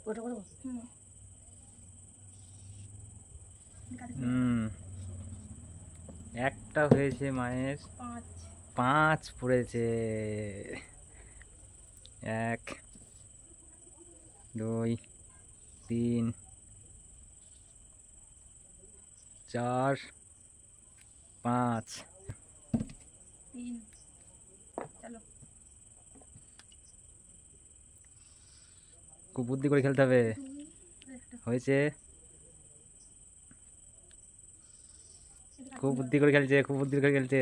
ওটা করবো। একটা হয়েছে মায়ের, 5 পড়েছে। 1 2 3 4 5। চলো খুব বুদ্ধি করে খেলতে হবে। হয়েছে, খুব বুদ্ধি করে খেলছে, খুব বুদ্ধি করে খেলছে।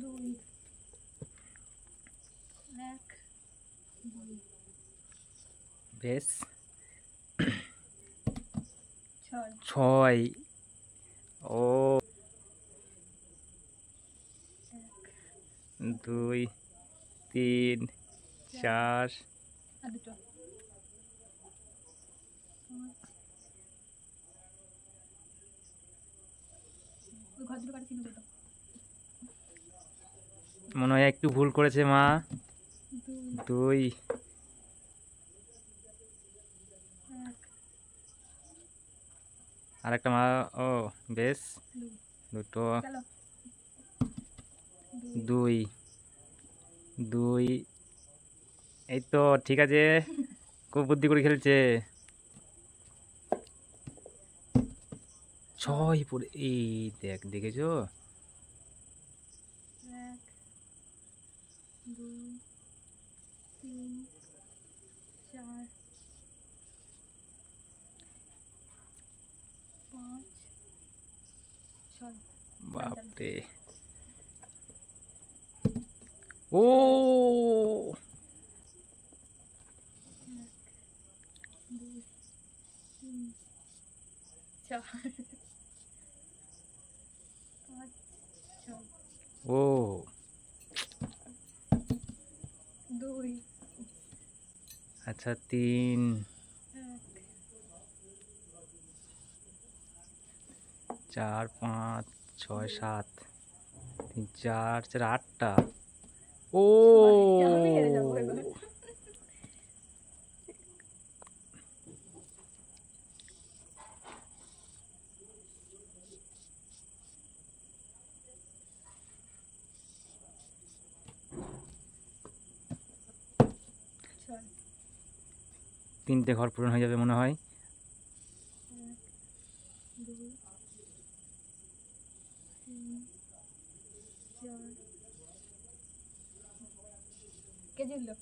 2 1 বেশ, 6 6। ও 2 3 4 আর দুটো 5 ওই ঘর দুটো কাটে চিহ্ন করে দাও। মনে হয় একটু ভুল করেছে মা। 2 1 আর একটা মা। ও বেশ, 2 দুটো। চলো 2 2। এই তো ঠিক আছে, খুব বুদ্ধি করে খেলছে। 6 পড়ে, এই দেখ, দেখেছো? 1 2 3 4 5 6 বাপরে। ও 1 2 3 4 5 6 ও 2 আচ্ছা, 3 1 4 5 6 7 3 4 4 8টা। ও আমি হেরে যাবো এবার। চল 3টে ঘর পূরণ হয়ে যাবে মনে হয়। 1 2 3 4 কে জিতলো?